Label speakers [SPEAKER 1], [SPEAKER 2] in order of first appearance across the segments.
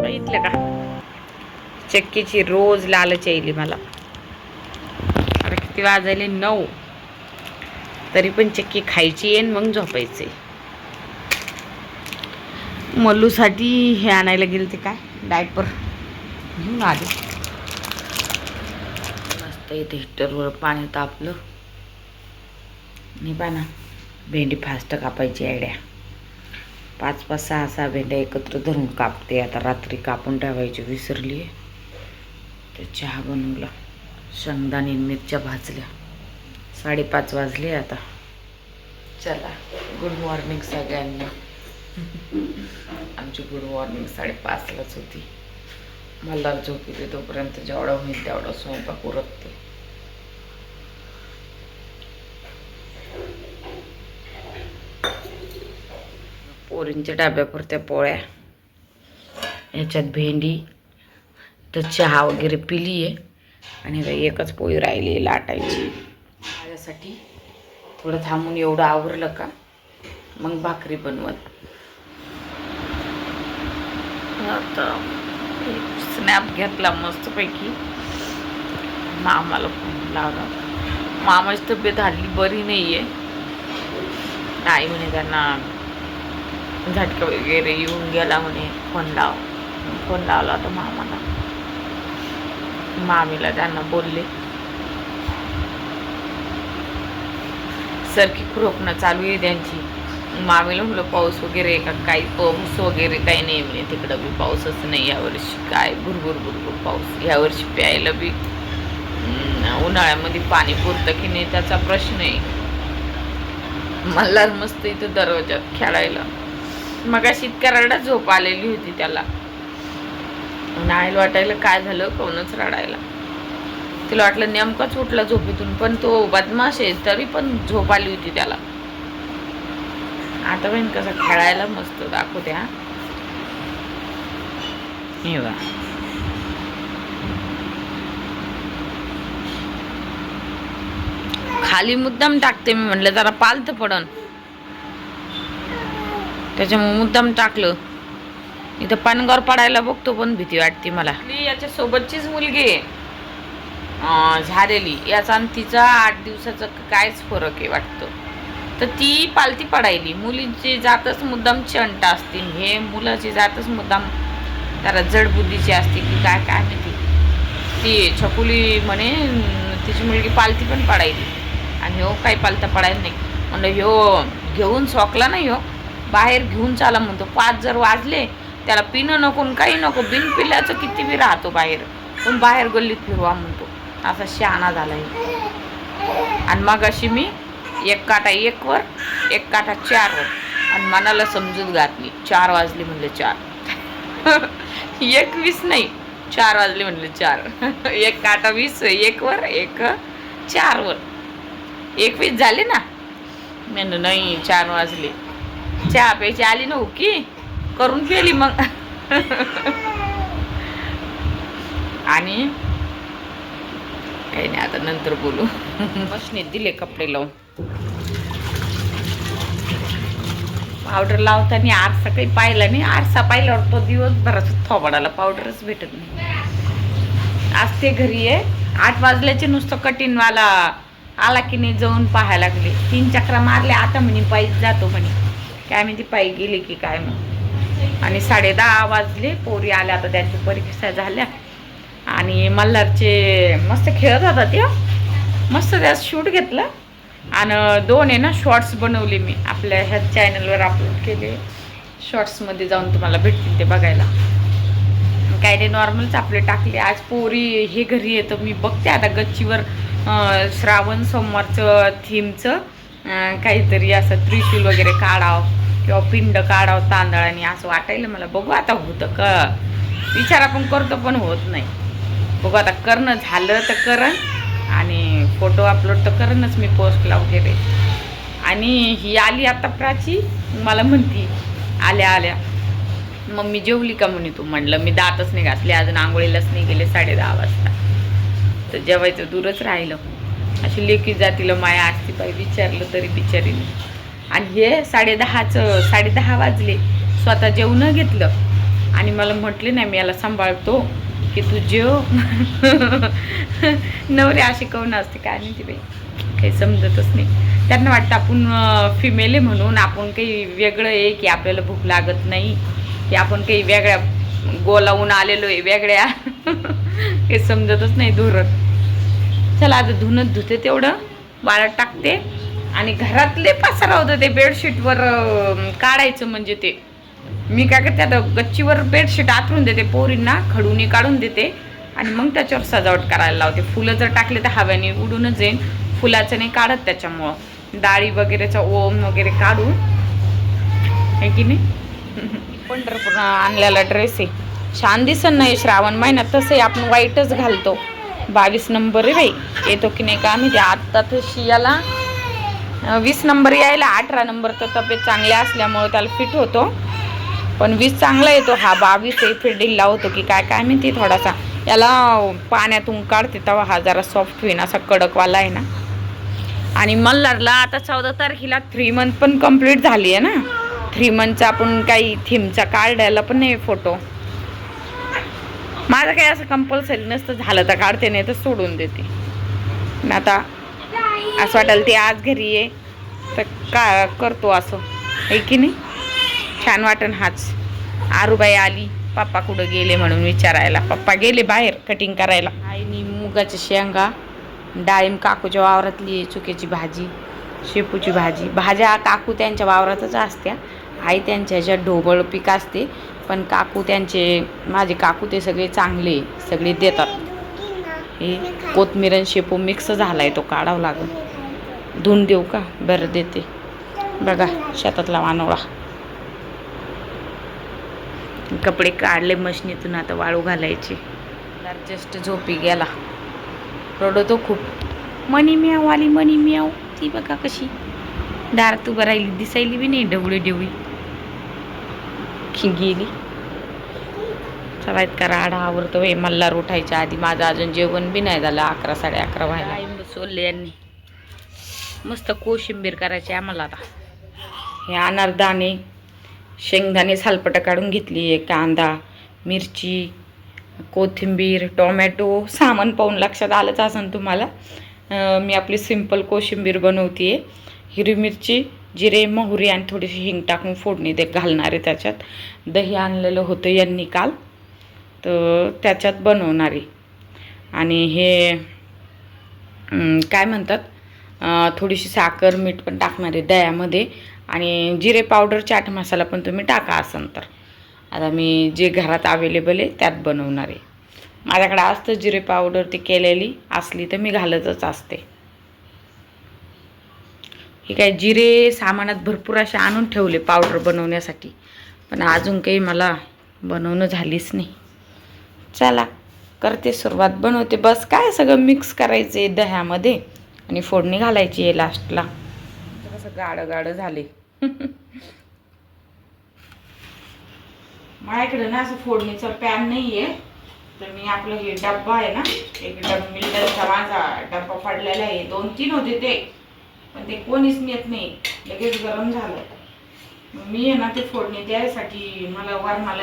[SPEAKER 1] बघितलं का, चक्कीची रोज लालच येईल मला. आता किती वाजले 9, तरी पण चक्की खायची आहे मग झोपायचे. मल्लूसाठी हे आणायला गेले ते काय डायपर घेऊन आले. मस्त इथे हिटरवर पाणी तापलं. नाही ना, भेंडी फास्ट कापायची आयडिया. 5-5, 6-6 भेंड्या एकत्र धरून कापते. आता रात्री कापून ठेवायची विसरली आहे. तर चहा बनवला, शेंगदाणे मिरच्या भाजल्या. 5:30 वाजले आता. चला, गुड मॉर्निंग सगळ्यांना. आमची गुड मॉर्निंग 5:30लाच होती. मला झोप येते तोपर्यंत जेवढा होईल तेवढा स्वयंपाक उरकते. पोरींच्या डब्यापुरत्या पोळ्या, याच्यात भेंडी, तर चहा वगैरे पिली आहे. आणि एकच पोळी राहिली आहे लाटायची. माझ्यासाठी थोडं थांबून एवढं आवरलं का मग भाकरी बनवत. आता स्नॅप घेतला मस्तपैकी. मामाला फोन लावला. मामाची तब्येत हल्ली बरी नाही आहे. आई म्हणे त्यांना झटका वगैरे येऊन गेला म्हणे, फोन लावला होता मामाला. मामीला त्यांना बोलले. सारखी खुरपणं चालू आहे त्यांची. मामीला म्हटलं पाऊस वगैरे का, काही पाऊस वगैरे काही नाही म्हणे तिकडं बी. पाऊसच नाही यावर्षी. काय भुरभुर पाऊस यावर्षी. प्यायला बी उन्हाळ्यामध्ये पाणी पुरतं की नाही त्याचा प्रश्न आहे. मला मस्त इथं दरवाजात खेळायला. मग शेतकऱ्याला झोप आलेली होती त्याला. नाहीला वाटायला काय झालं, कोणच रडायला. तिला वाटलं नेमकाच उठला झोपेतून, पण तो बदमाश आहे तरी पण झोप आली होती त्याला. आता पण कसं खेळायला मस्त दाखवते. हा हे बा, खाली मुद्दाम टाकते मी, म्हणलं जरा पालतं पडन, त्याच्यामुळे मुद्दाम टाकलं. इथं पानगावर पडायला बघतो पण भीती वाटते मला. याच्या सोबतचीच मुलगी आहे झालेली, याचा आणि तिचा 8 दिवसाचा कायच फरक आहे वाटतं. तर ती पालती पडायली. मुलींची जातच मुद्दाम चंट असते, हे मुलाची जातच मुद्दाम त्याला जडबुद्धीची असते की काय काय माहिती. ती छकुली म्हणे तिची मुलगी पालती पण पडायली आणि हो काही पालता पडायला नाही. म्हणलं ह्यो घेऊन सोकला नाही, हो बाहेर घेऊन चाला म्हणतो. 5 जर वाजले त्याला पिणं नको काही नको, बिन पिल्याचं किती बी राहतो बाहेर, पण बाहेर गल्लीत फिरवा म्हणतो. असा शहाणा झालाय. आणि मग अशी मी एक काटा 1 वर, एक काटा 4 वर, आणि मनाला समजूत घातली. 4 वाजले म्हणले 4. 21 नाही, 4 वाजले म्हणले 4. एक काटा 20, 1 वर, एक 4 वर, 21 झाले ना. म्हणलं नाही 4 वाजले. चहा प्यायची आली ना की करून पेली मग. आणि काही नाही, आता नंतर बोलू. मशनीत दिले कपडे लावून. पावडर लावताना आरसा काही पाहिला नाही. आरसा पाहिल्यावर तो दिवसभरात थोबाडाला पावडरच भेटत नाही. आज ते घरी आहे. 8 वाजल्याचे नुसतं कटिंगवाला आला की नाही जाऊन पाहायला लागले. 3 चक्रा मारल्या. आता म्हणे पायीच जातो म्हणे. काय माहिती पायी गेली की काय मग. आणि 10:30 वाजले. पोरी आल्या, आता त्यांच्या परीक्षा झाल्या. आणि मल्हारचे मस्त खेळत होता ते. मस्त त्यात शूट घेतलं. आणि 2 आहे ना शॉर्ट्स बनवले मी, आपल्या ह्या चॅनलवर अपलोड केले. शॉर्ट्समध्ये जाऊन तुम्हाला भेटतील ते बघायला. काय ते नॉर्मलच आपले टाकले. आज पोरी हे घरी येतं, मी बघते आता गच्चीवर श्रावण सोमवारचं थीमचं काहीतरी असं त्रिशूल वगैरे काढावं किंवा पिंड काढावं तांदळाने, असं वाटायला मला. बघू आता होतं का. विचार आपण करतो पण होत नाही. बघू आता, करणं झालं तर करण, आणि फोटो अपलोड तर करणच मी पोस्टला वगैरे. आणि ही आली आता प्राची, मला म्हणती आल्या आल्या मम्मी जेवली का म्हणे तू. म्हणलं मी दातच नाही घासले अजून, आंघोळीलाच नाही गेले. 10:30 वाजता तर जेवायचं दूरच राहिलं. अशी लेकी जातीला माया असती पाहिजे, विचारलं तरी बिचारीने. आणि हे 10:30 वाजले, स्वतः जेवण घेतलं आणि मला म्हटले नाही मी याला सांभाळतो की तू जेव. नवरे असे काऊन असते काय नाही ती बाई, काही समजतच नाही. त्यांना वाटतं आपण फिमेल आहे म्हणून आपण काही वेगळं आहे, की आपल्याला भूक लागत नाही, की आपण काही वेगळ्या गोलावून आलेलो आहे वेगळ्या. काही समजतच नाही धोरण. चला आता धुणं धुते तेवढं वाळत टाकते. आणि घरातले पसारा होतं ते बेडशीटवर काढायचं. म्हणजे ते मी काय करते आता गच्चीवर बेडशीट आतरून देते, पोरींना खडूनी काढून देते आणि मग त्याच्यावर सजावट करायला लावते. फुलं जर टाकले तर हव्याने उडूनच जाईन, फुलाचं नाही काढत. त्याच्यामुळं डाळी वगैरेचा ओम वगैरे काढून, आहे की नाही. पंढरपूर आणलेला ड्रेस आहे, छान दिसन नाही श्रावण महिन्यात. तसंही आपण वाईटच घालतो. 22 नंबर आहे बाई, येतो की नाही का आम्ही. ते आत्ता तशी याला 20 नंबर यायला, 18 नंबर तर तब्येत चांगल्या असल्यामुळे त्याला फिट होतो, पण 20 चांगला येतो. हा 22 फिडिंगला होतो की काय काय माहिती. थोडासा याला पाण्यातून काढते तेव्हा हा जरा सॉफ्ट होईन, असा कडकवाला आहे ना. आणि मल्हारला आता 14 तारखेला 3 मंथ पण कंप्लीट झाली आहे ना. 3 मंथचा आपण काही थीमचा काढायला पण नाही फोटो. माझं काही असं कंपल्सरी नसतं, झालं तर काढते नाही तर सोडून देते. आता असं वाटेल ते आज घरी आहे तर का करतो असं, आहे की नाही. छान वाटन. हाच आरूबाई आली, पप्पा कुठं गेले म्हणून विचारायला. पप्पा गेले बाहेर कटिंग करायला. आईनी मुगाच्या शेंगा, डाळिंब काकूच्या वावरातली, चुक्याची भाजी, शेपूची भाजी. भाज्या काकू त्यांच्या वावरातच असत्या, आई त्यांच्या ह्याच्यात ढोबळ पीक असते. पण काकू त्यांचे, माझे काकू ते सगळे चांगले सगळे देतात. हे कोथमीर आणि शेपू मिक्स झाला आहे, तो काढावा लागेल. धुवून देऊ का? बरं देते. बघा शेतातला वानोळा. कपडे काढले मशनीतून, आता वाळू घालायचे. जस्ट झोपी गेला, रडतो खूप. मनी म्याव आली, मनी म्याव. ती बघा कशी दारात उभं राहिली, दिसायली बी नाही, ढवळी ढवळी गेली. सवायत करा आडा आवरतो हे. मल्हार उठायच्या आधी माझं अजून जेवण बी नाही झालं. 11 11:30 व्हायला. लिंबू सोलले यांनी. मस्त कोशिंबीर करायची आम्हाला आता. हे अनारदाणे, शेंगदाणे सालपटं काढून घेतली आहे, कांदा, मिरची, कोथिंबीर, टोमॅटो. सामान पाहून लक्षात आलंच असेल तुम्हाला. मी आपली सिंपल कोशिंबीर बनवते आहे. हिरवी मिरची, जिरे, मोहरी आणि थोडीशी हिंग टाकून फोडणी घालणार आहे त्याच्यात. दही आणलेलं होतं यांनी काल, तर त्याच्यात बनवणार आहे. आणि हे काय म्हणतात, थोडीशी साखर मीठ पण टाकणार आहे दह्यामध्ये. आणि जिरे पावडर, चाट मसाला पण तुम्ही टाका असेल तर. आता मी जे घरात अवेलेबल आहे त्यात बनवणार आहे. माझ्याकडे असतं जिरे पावडर, ती केलेली असली तर मी घालतच असते. हे काय जिरे सामानात भरपूर असे आणून ठेवले पावडर बनवण्यासाठी, पण अजून काही मला बनवणं झालीच नाही. चला करते सुरुवात, बनवते. बस काय सगळं मिक्स करायचं आहे दह्यामध्ये आणि फोडणी घालायची आहे लास्टला. कसं गाढं गाढं झाले. माझ्याकडे ना असं फोडणीचा पॅन नाही आहे, तर मी आपलं हे डब्बा आहे ना, एक मिल्टनचा माझा डब्बा पडलेला आहे. 2-3 होते ते, पण ते कोणीच नेत नाही, लगेच गरम झालं. मी आहे ना ते फोडणी द्यायसाठी, मला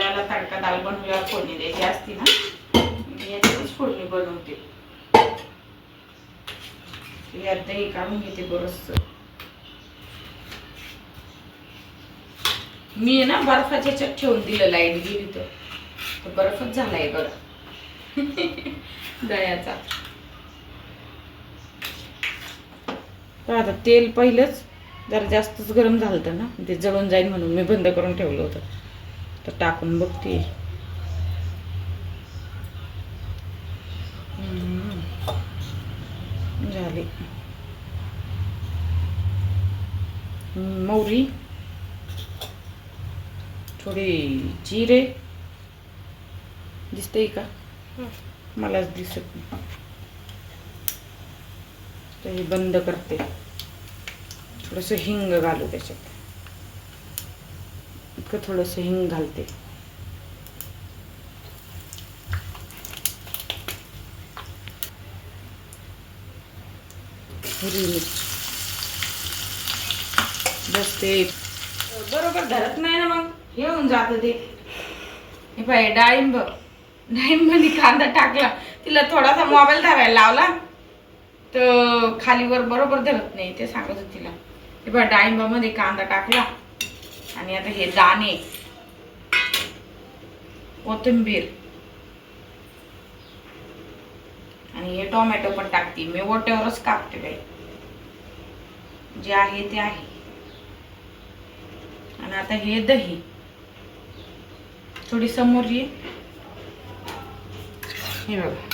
[SPEAKER 1] याला तडका दाल बनवल्यावर फोडणी द्यायची असती ना, मी याच्यातच फोडणी बनवते. यात दही काढून घेते बरंचसं. मी आहे ना बर्फाच्या ह्याच्यात ठेवून दिलं, लाईट गेली तर बर्फच झालाय बरं. दह्याचा. तर आता तेल पहिलंच जरा जास्तच गरम झालं होतं ना, ते जळून जाईल म्हणून मी बंद करून ठेवलं होतं. तर टाकून बघते. झाली. मोहरी, थोडे जिरे. दिसतंय का? मलाच दिसत नाही. तर हे बंद करते. थोडंसं हिंग घालू त्याच्यात. इतकं थोडंसं हिंग घालते. हिरवी मिरची. बस ते बरोबर धरत नाही ना, मग हे होऊन जातं ते. हे पाय डाळिंब मध्ये कांदा टाकला, तिला थोडासा मोबाईल धरायला लावला तर खालीवर बरोबर धरत नाही, ते सांगत होते तिला. हे बघ डाळिंबामध्ये कांदा टाकला आणि आता हे दाणे, कोथिंबीर आणि हे टोमॅटो पण टाकते मी, ओट्यावरच कापते बाई, जे आहे ते आहे. आणि आता हे दही, थोडी समोर ये, हे बघा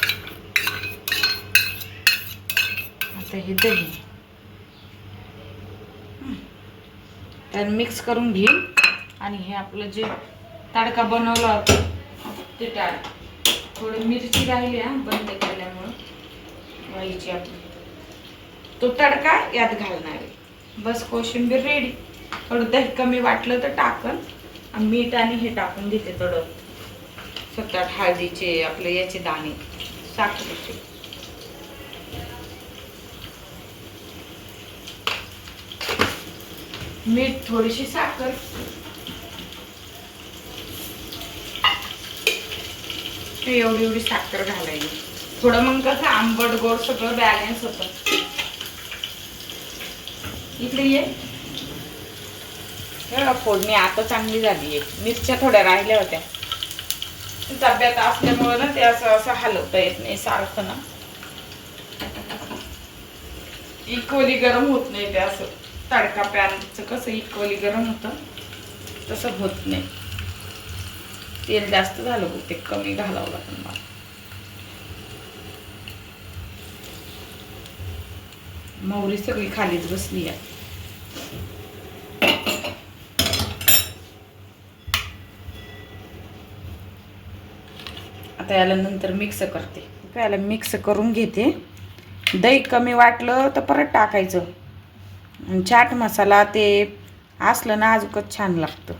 [SPEAKER 1] आता हे दही तर मिक्स करून घेईन. आणि हे आपलं जे तडका बनवला होता ते टाक. थोडी मिरची राहिली बंद केल्यामुळं व्हायची आपली, तो तडका यात घालणार आहे. बस कोशिंबीर रेडी. थोडं दही कमी वाटलं तर टाकन, आणि मीठ आणि हे टाकून देते थोडं 7-8 हळदीचे आपले याचे दाणे, साखरेचे. मीठ, थोडीशी साखर, एवढी साखर घालायची. थोडं मग कसं आंबट गोड सगळं बॅलन्स होतं. इकडे ये, फोडणी आता चांगली झाली आहे. मिरच्या थोड्या राहिल्या होत्या, डब्यात असल्यामुळे ना ते असं हलवता येत नाही सारखं ना, इक्वली गरम होत नाही ते. असं तडका पॅनचं कसं इक्वली गरम होतं तसं होत नाही. तेल जास्त झालं ते कमी घालावं लागतं मला. मोहरी सगळी खालीच बसली आहे. आता याला नंतर मिक्स करते. याला मिक्स करून घेते. दही कमी वाटलं तर परत टाकायचं. आणि चाट मसाला ते असलं ना अजूनच छान लागतं.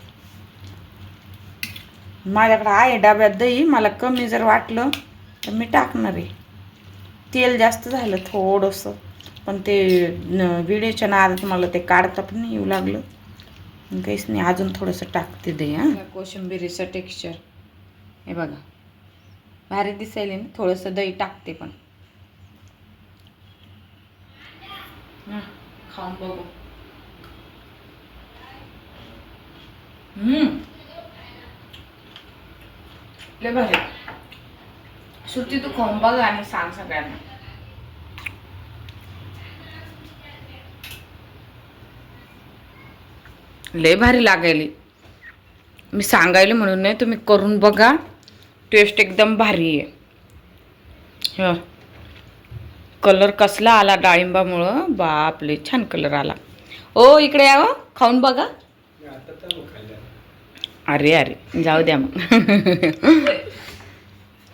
[SPEAKER 1] माझ्याकडे आहे डब्यात दही, मला कमी जर वाटलं तर मी टाकणार आहे. तेल जास्त झालं थोडंसं, पण ते व्हिडिओच्या नादात मला ते काढता पण नाही येऊ लागलं, काहीच नाही. अजून थोडंसं टाकते दही. कोशिंबिरीचं टेक्स्चर हे बघा भारी दिसायला ना. थोडंसं दही टाकते पण. खाऊन बघू. लय भारी. सुट्टी तू खाऊन बघ आणि सांग सगळ्यांना. लय भारी लागेल. मी सांगायला म्हणून नाही, तुम्ही करून बघा. टेस्ट एकदम भारी आहे. कलर कसला आला डाळिंबामुळं, बापले छान कलर आला. ओ इकडे यावं, खाऊन बघा. अरे अरे जाऊ द्या मग.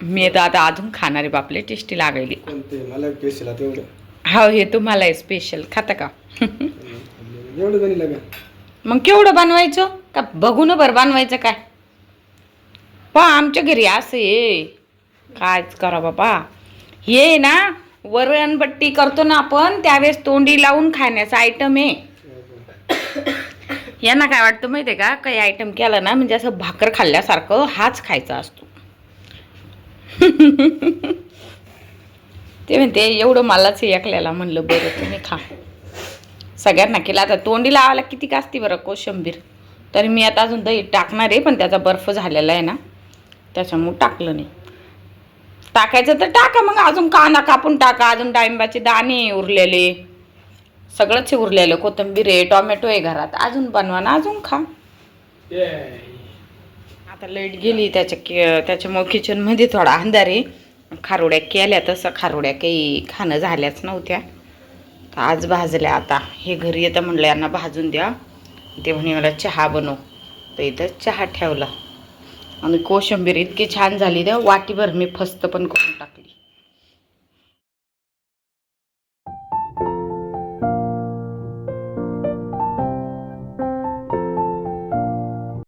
[SPEAKER 1] मी तर आता अजून खाणार आहे. बापले टेस्टी लागायली. हो हे तुम्हाला आहे स्पेशल. खाता का? मग केवढं बनवायचं का बघून बरं बनवायचं काय? पा आमच्या घरी असं आहे, कायच करा बाबा. हे ना वरणबट्टी करतो ना आपण, त्यावेळेस तोंडी लावून खाण्याचा आयटम आहे. यांना काय वाटतं माहिती आहे का, काही आयटम केला ना म्हणजे असं भाकर खाल्ल्यासारखं हाच खायचा असतो. ते म्हणते एवढं मलाच ऐकल्याला. म्हणलं बरं तुम्ही खा. सगळ्यांना केलं. आता तोंडी लावायला किती का असते बरं कोशिंबीर. तरी मी आता अजून दही टाकणार आहे, पण त्याचा बर्फ झालेला आहे ना त्याच्यामुळे टाकलं नाही. टाकायचं तर टाका, मग अजून कांदा कापून टाका, अजून डाळिंबाचे दाणे उरलेले, सगळंच उरलेलं, कोथिंबीर आहे, टोमॅटो आहे घरात, अजून बनवा ना अजून खा. आता लाईट गेली त्याच्यामुळे किचनमध्ये थोडा अंधार आहे. खारोड्या केल्या, तसं खारोड्या काही खाणं झाल्याच नव्हत्या, आज भाजल्या. आता हे घरी येतं म्हणलं यांना भाजून द्या. ते म्हणे मला चहा बनव, तर इथं चहा ठेवला. आणि कोशिंबीर इतकी छान झाली ना, वाटीभर मी फस्त पण करून टाकली.